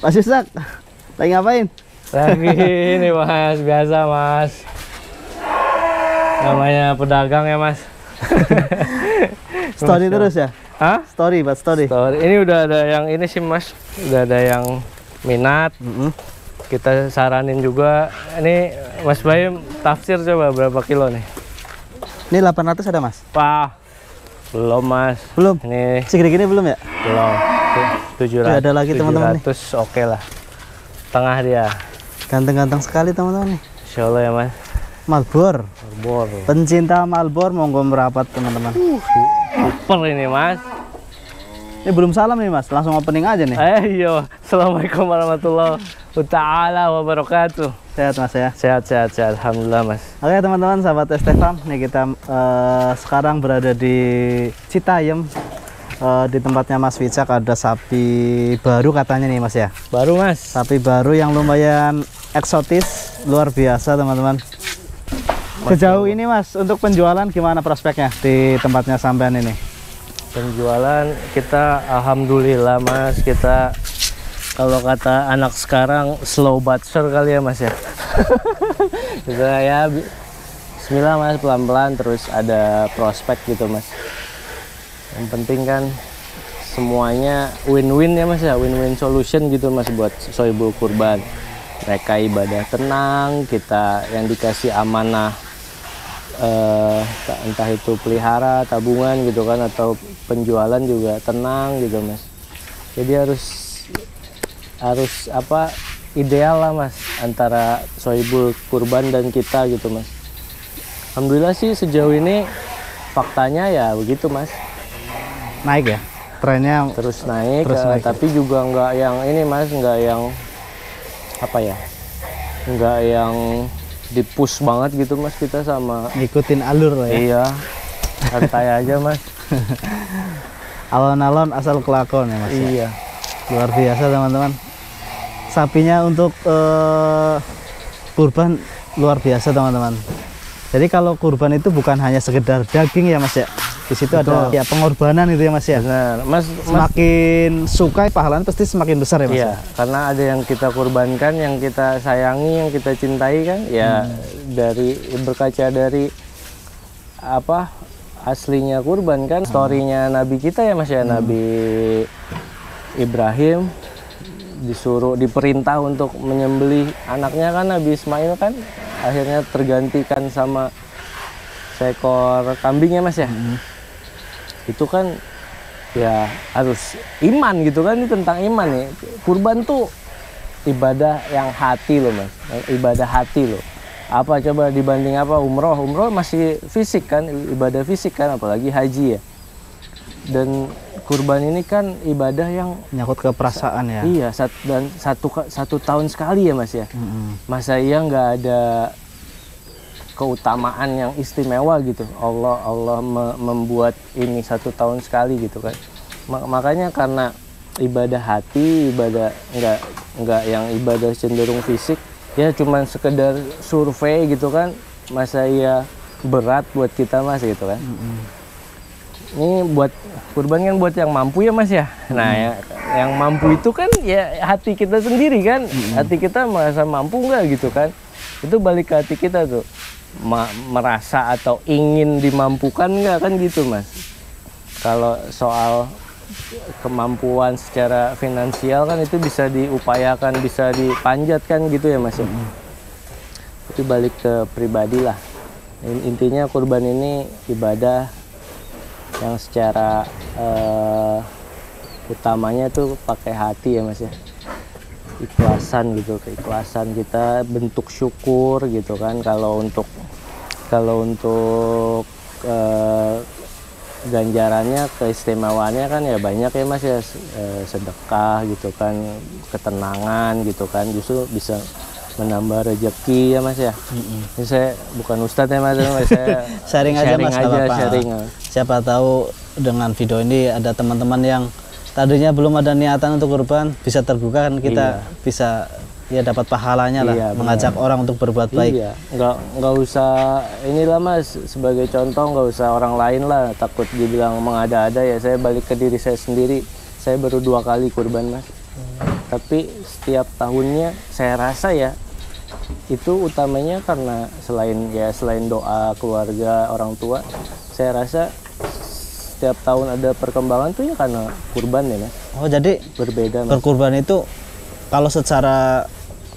Mas Yusak, lagi ngapain? Lagi ini Mas, biasa Mas. Namanya pedagang ya Mas. Story terus ya? Hah? Story, buat story. Ini udah ada yang ini sih Mas, udah ada yang minat. Kita saranin juga. Ini Mas Bayu tafsir coba berapa kilo nih? Ini 800 ada Mas? Wah, belum Mas. Belum? Ini Segini-gini belum ya? belum. 700. Ada lagi teman-teman nih. 700 oke lah. Tengah dia. Ganteng-ganteng sekali teman-teman nih. Insya Allah ya Mas. Malbor. Bor. Pencinta Malbor monggo merapat teman-teman. Super ini Mas. Ini belum salam nih Mas, langsung opening aja nih. Ayo, assalamualaikum warahmatullahi wabarakatuh. Sehat Mas ya? Sehat, alhamdulillah Mas. Oke teman-teman, sahabat Estefam, nih kita sekarang berada di Citayam. Di tempatnya Mas Wicak ada sapi baru katanya nih Mas ya? Baru Mas. Sapi baru yang lumayan eksotis, luar biasa teman-teman. Sejauh ini Mas, untuk penjualan gimana prospeknya di tempatnya sampean ini? Penjualan kita alhamdulillah Mas, kita kalau kata anak sekarang slow but sure kali ya Mas ya. Kita ya bismillah Mas, pelan-pelan terus ada prospek gitu Mas. Yang penting kan semuanya win-win ya Mas ya, win-win solution gitu Mas buat Sohibul Kurban. Mereka ibadah tenang, kita yang dikasih amanah entah itu pelihara, tabungan gitu kan, atau penjualan juga tenang gitu Mas. Jadi harus apa, ideal lah Mas antara Sohibul Kurban dan kita gitu Mas. Alhamdulillah sih sejauh ini faktanya ya begitu Mas. Naik ya? Trennya terus naik, naik. tapi juga nggak yang ini Mas, nggak yang apa ya, nggak yang di-push banget gitu Mas, kita sama ngikutin alur lah ya? Iya, santai aja Mas. Alon-alon asal kelakon ya Mas. Iya. Luar biasa teman-teman. Sapinya untuk kurban luar biasa teman-teman. Jadi kalau kurban itu bukan hanya sekedar daging ya Mas ya. Di situ ada ya pengorbanan itu ya Mas ya. Benar. Mas semakin suka pahalanya pasti semakin besar ya Mas. Iya, karena ada yang kita kurbankan, yang kita sayangi, yang kita cintai kan ya, dari berkaca dari apa aslinya kurban kan, storynya Nabi kita ya Mas ya. Nabi Ibrahim diperintah untuk menyembelih anaknya kan, Nabi Ismail kan akhirnya tergantikan sama seekor kambing ya Mas ya. Itu kan ya harus iman gitu kan, ini tentang iman ya. Kurban tuh ibadah yang hati loh Mas, ibadah hati loh. Apa coba dibanding apa umroh masih fisik kan, ibadah fisik kan, apalagi haji ya. Dan kurban ini kan ibadah yang nyangkut ke perasaan ya. Iya, dan satu tahun sekali ya Mas ya. Masa iya nggak ada keutamaan yang istimewa gitu. Allah membuat ini 1 tahun sekali gitu kan. Makanya karena ibadah hati, ibadah nggak yang ibadah cenderung fisik ya, cuman sekedar survei gitu kan, masa iya berat buat kita Mas gitu kan. Ini buat kurban kan buat yang mampu ya Mas ya. Nah ya, yang mampu itu kan ya hati kita sendiri kan. Hati kita merasa mampu nggak gitu kan. Itu balik ke hati kita tuh. Merasa atau ingin dimampukan nggak kan gitu Mas. Kalau soal kemampuan secara finansial kan itu bisa diupayakan, bisa dipanjatkan gitu ya Mas ya. Itu balik ke pribadi lah. Intinya kurban ini ibadah yang secara utamanya tuh pakai hati ya Mas ya. Ikhlasan gitu, keikhlasan kita, bentuk syukur gitu kan. Kalau untuk ganjarannya, keistimewaannya kan ya banyak ya Mas ya, sedekah gitu kan, ketenangan gitu kan, justru bisa menambah rezeki ya Mas ya. Ini saya bukan ustadz ya Mas, saya sharing aja Mas, sharing. Siapa tahu dengan video ini ada teman-teman yang tadinya belum ada niatan untuk kurban, bisa terbuka kan, kita bisa ya dapat pahalanya lah, mengajak orang untuk berbuat baik. Iya, nggak usah inilah Mas, sebagai contoh nggak usah orang lain lah, takut dibilang mengada-ada ya. Saya balik ke diri saya sendiri, saya baru 2 kali kurban Mas. Tapi setiap tahunnya saya rasa ya itu utamanya karena selain doa keluarga orang tua, saya rasa setiap tahun ada perkembangan tuh ya karena kurban ya Mas. Oh jadi berbeda Mas. Berkurban itu kalau secara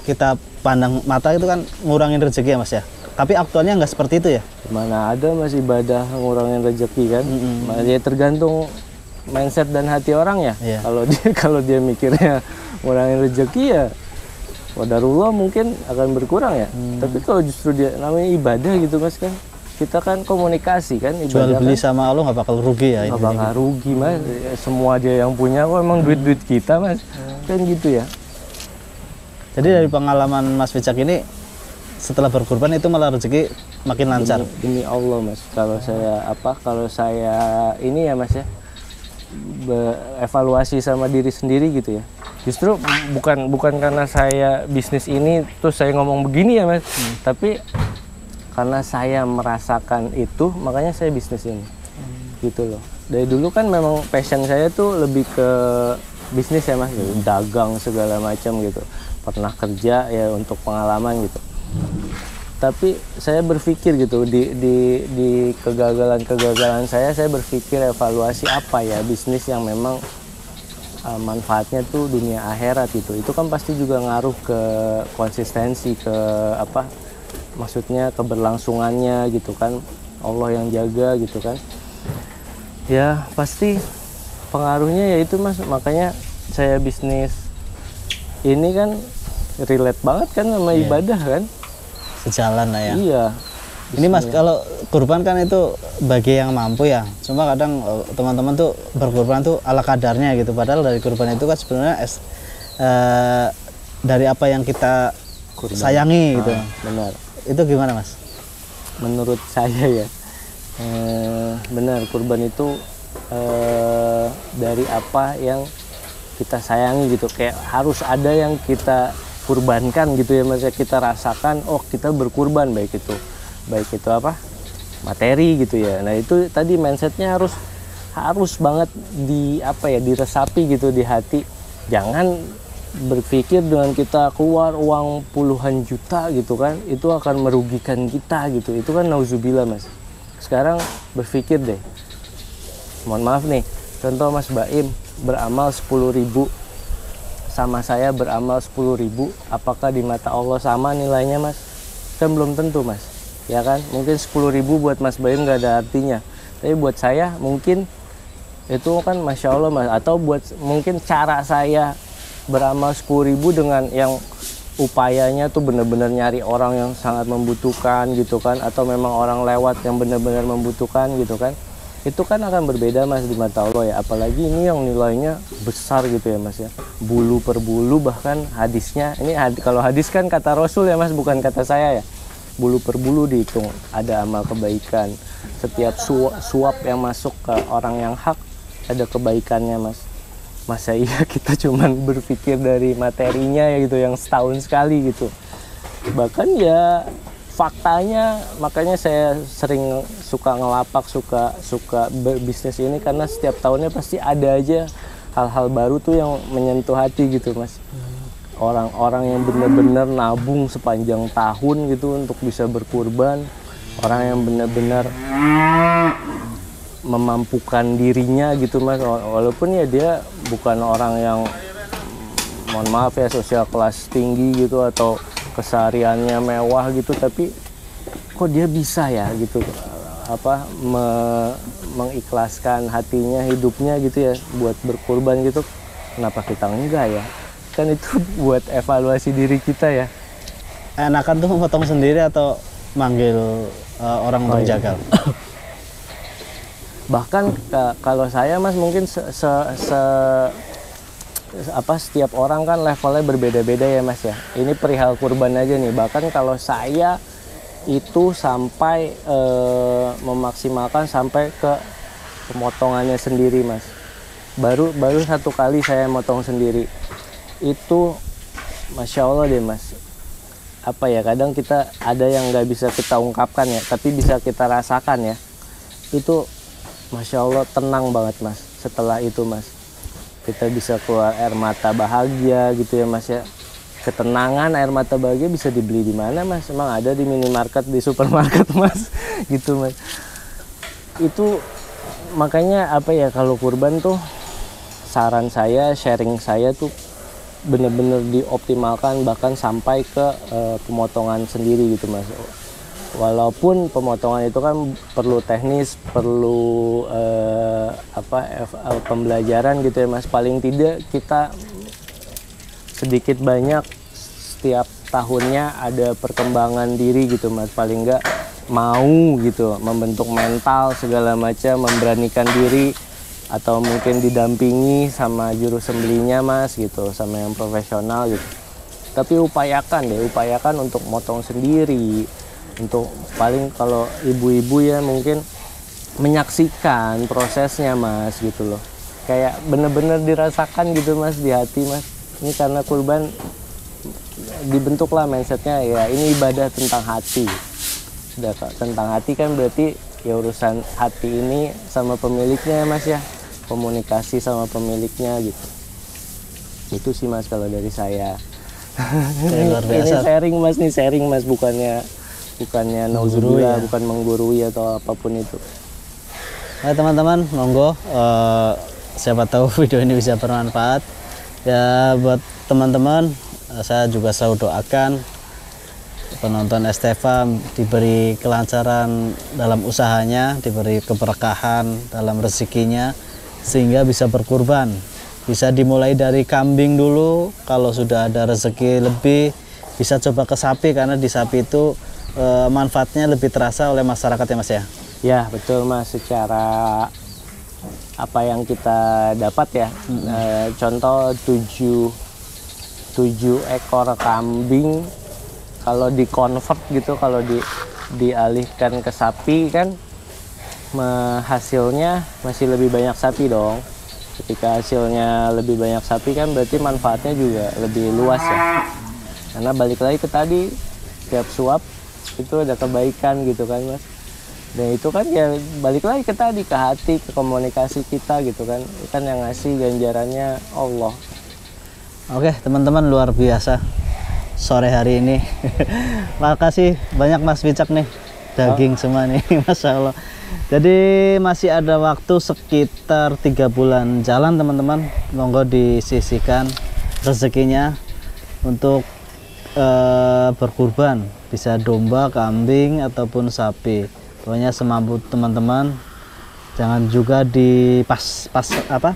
kita pandang mata itu kan ngurangin rezeki ya Mas ya. Tapi aktualnya nggak seperti itu ya? Mana ada Mas ibadah ngurangin rezeki kan? Ya tergantung mindset dan hati orang ya. Iya. Kalau dia mikirnya ngurangin rezeki ya wadarullah mungkin akan berkurang ya. Tapi kalau justru dia namanya ibadah gitu Mas kan, kita kan komunikasi kan, ibadah jual beli kan, sama Allah nggak bakal rugi ya? nggak bakal rugi Mas. Semua dia yang punya kok, emang duit kita Mas. Kan gitu ya. Jadi dari pengalaman Mas Wijak ini, setelah berkurban itu malah rezeki makin lancar. Demi Allah Mas, kalau saya ini ya Mas ya, evaluasi sama diri sendiri gitu ya. Justru bukan karena saya bisnis ini terus saya ngomong begini ya Mas, tapi karena saya merasakan itu makanya saya bisnis ini. Gitu loh. Dari dulu kan memang passion saya tuh lebih ke bisnis ya Mas, dagang segala macam gitu. Pernah kerja ya untuk pengalaman gitu. Tapi saya berpikir gitu di kegagalan saya berpikir evaluasi apa ya bisnis yang memang manfaatnya tuh dunia akhirat itu kan pasti juga ngaruh ke konsistensi, ke maksudnya keberlangsungannya gitu kan, Allah yang jaga gitu kan ya, pasti pengaruhnya ya itu Mas. Makanya saya bisnis ini kan relate banget kan sama ibadah kan, sejalan lah ya. Iya. Ini Mas, kalau kurban kan itu bagi yang mampu ya. Cuma kadang teman-teman tuh berkurban tuh ala kadarnya gitu. Padahal dari kurban itu kan sebenarnya dari apa yang kita sayangi gitu. Benar. Itu gimana Mas? Menurut saya ya, benar, kurban itu dari apa yang kita sayangi gitu. Kayak harus ada yang kita kurbankan gitu ya Mas. Kita rasakan, oh kita berkurban, baik itu materi gitu ya. Nah itu tadi mindsetnya harus banget diresapi gitu di hati. Jangan berpikir dengan kita keluar uang puluhan juta gitu kan, itu akan merugikan kita gitu. Itu kan nauzubillah Mas. Sekarang berpikir deh, mohon maaf nih, contoh Mas Baim beramal 10.000 sama saya beramal 10.000, apakah di mata Allah sama nilainya Mas? Kan belum tentu Mas. Ya kan, mungkin 10.000 buat Mas Baim nggak ada artinya, tapi buat saya mungkin itu kan Masya Allah Mas. Atau mungkin cara saya beramal 10.000 dengan yang upayanya tuh benar-benar nyari orang yang sangat membutuhkan gitu kan, atau memang orang lewat yang benar-benar membutuhkan gitu kan, itu kan akan berbeda Mas di mata Allah ya. Apalagi ini yang nilainya besar gitu ya Mas ya, bulu per bulu, bahkan hadisnya ini kalau hadis kan kata Rasul ya Mas, bukan kata saya ya. Bulu per bulu dihitung, ada amal kebaikan. Setiap suap yang masuk ke orang yang hak ada kebaikannya Mas. Masa iya kita cuman berpikir dari materinya ya gitu, yang setahun sekali gitu. Bahkan ya faktanya, makanya saya sering suka ngelapak, suka berbisnis ini, karena setiap tahunnya pasti ada aja hal-hal baru tuh yang menyentuh hati gitu Mas. Orang-orang yang benar-benar nabung sepanjang tahun gitu untuk bisa berkurban, orang yang benar-benar memampukan dirinya gitu Mas, walaupun ya dia bukan orang yang, mohon maaf ya, sosial kelas tinggi gitu atau kesehariannya mewah gitu, tapi kok dia bisa ya gitu mengikhlaskan hatinya, hidupnya gitu ya buat berkurban gitu. Kenapa kita enggak ya? Kan itu buat evaluasi diri kita ya. Enakan tuh memotong sendiri atau manggil orang untuk jagal? Bahkan kalau saya Mas mungkin setiap orang kan levelnya berbeda-beda ya Mas ya. Ini perihal kurban aja nih. Bahkan kalau saya itu sampai memaksimalkan sampai ke pemotongannya sendiri Mas. Baru satu kali saya motong sendiri. Itu Masya Allah deh Mas. Kadang kita ada yang nggak bisa kita ungkapkan ya, tapi bisa kita rasakan ya. Itu Masya Allah tenang banget Mas setelah itu Mas. kita bisa keluar air mata bahagia gitu ya Mas ya. Ketenangan air mata bahagia bisa dibeli di mana Mas? Emang ada di minimarket, di supermarket Mas? Gitu Mas. Itu makanya apa ya, kalau kurban tuh saran saya, sharing saya tuh bener-bener dioptimalkan bahkan sampai ke pemotongan sendiri gitu Mas. Walaupun pemotongan itu kan perlu teknis, perlu pembelajaran gitu ya Mas. Paling tidak kita sedikit banyak setiap tahunnya ada perkembangan diri gitu Mas. Paling enggak mau gitu membentuk mental segala macam, memberanikan diri, atau mungkin didampingi sama juru sembelihnya Mas gitu, sama yang profesional gitu. Tapi upayakan untuk motong sendiri. Untuk paling kalau ibu-ibu ya mungkin menyaksikan prosesnya Mas gitu loh. Kayak bener-bener dirasakan gitu Mas di hati Mas. Ini karena kurban dibentuklah mindsetnya ya ini ibadah tentang hati. Sudah tentang hati kan berarti ya urusan hati ini sama pemiliknya ya Mas ya. Komunikasi sama pemiliknya gitu. Itu sih Mas kalau dari saya. Luar biasa. Ini sharing Mas bukannya nauzubillah, bukan menggurui atau apapun itu. Nah teman-teman, monggo siapa tahu video ini bisa bermanfaat ya buat teman-teman. Saya juga selalu doakan penonton Estefa diberi kelancaran dalam usahanya, diberi keberkahan dalam rezekinya, sehingga bisa berkurban. Bisa dimulai dari kambing dulu, kalau sudah ada rezeki lebih bisa coba ke sapi, karena di sapi itu manfaatnya lebih terasa oleh masyarakat ya Mas ya. Ya betul Mas, secara apa yang kita dapat ya, contoh 7 ekor kambing kalau di-convert gitu, kalau dialihkan ke sapi kan hasilnya masih lebih banyak sapi dong. Ketika hasilnya lebih banyak sapi kan berarti manfaatnya juga lebih luas ya. Karena balik lagi ke tadi, tiap suap itu ada kebaikan gitu kan Mas. Dan itu kan ya balik lagi ke tadi, ke hati, ke komunikasi kita gitu kan. Kan yang ngasih ganjarannya Allah. Oke teman-teman, luar biasa sore hari ini. Makasih banyak Mas Wicak nih, daging semua nih. Masya Allah. Jadi masih ada waktu sekitar 3 bulan jalan teman-teman. Monggo disisihkan rezekinya untuk berkurban, bisa domba, kambing ataupun sapi. Pokoknya semampu teman-teman, jangan juga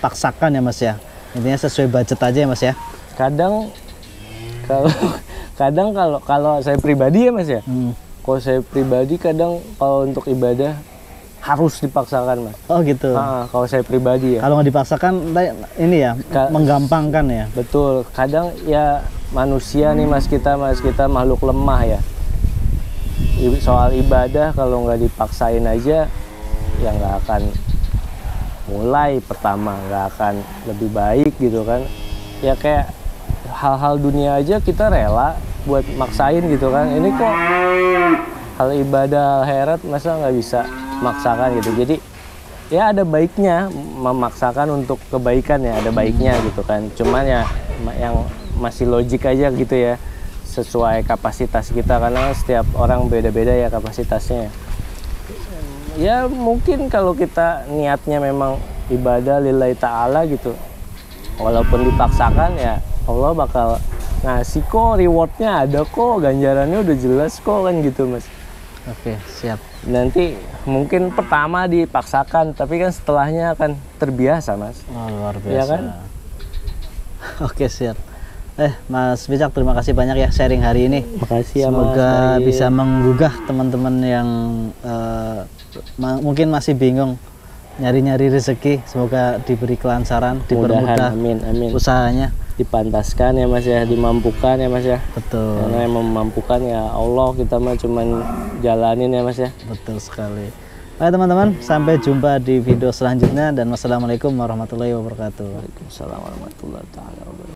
paksakan ya Mas ya. Intinya sesuai budget aja ya Mas ya. Kadang kalau saya pribadi ya Mas ya. Kalau saya pribadi kadang kalau untuk ibadah harus dipaksakan Mas. Oh gitu. Kalau saya pribadi ya. Kalau nggak dipaksakan ini ya menggampangkan ya. Betul. Kadang ya manusia nih Mas, kita makhluk lemah ya. Soal ibadah kalau nggak dipaksain aja ya nggak akan mulai, pertama nggak akan lebih baik gitu kan. Ya kayak hal-hal dunia aja kita rela buat maksain gitu kan. Ini kok hal ibadah akhirat masa nggak bisa maksakan gitu. Jadi ya ada baiknya memaksakan untuk kebaikan ya, ada baiknya gitu kan. Cuman ya yang masih logik aja gitu ya, sesuai kapasitas kita, karena setiap orang beda-beda ya kapasitasnya. Ya mungkin kalau kita niatnya memang ibadah lillahi ta'ala gitu, walaupun dipaksakan ya Allah bakal ngasih kok, rewardnya ada kok, ganjarannya udah jelas kok kan gitu Mas. Oke, siap. Nanti mungkin pertama dipaksakan, tapi kan setelahnya akan terbiasa Mas. Oh, luar biasa. Ya kan? Oke, siap. Mas Wicak, terima kasih banyak ya sharing hari ini. Makasih ya Mas. Semoga bisa menggugah teman-teman yang mungkin masih bingung nyari-nyari rezeki. Semoga diberi kelancaran, dipermudah usahanya. Dipantaskan ya Mas ya, dimampukan ya Mas ya. Betul. Karena yang memampukan ya Allah, kita mah cuman jalanin ya Mas ya. Betul sekali. Baik teman-teman, sampai jumpa di video selanjutnya dan wassalamualaikum warahmatullahi wabarakatuh. Waalaikumsalam warahmatullahi wabarakatuh.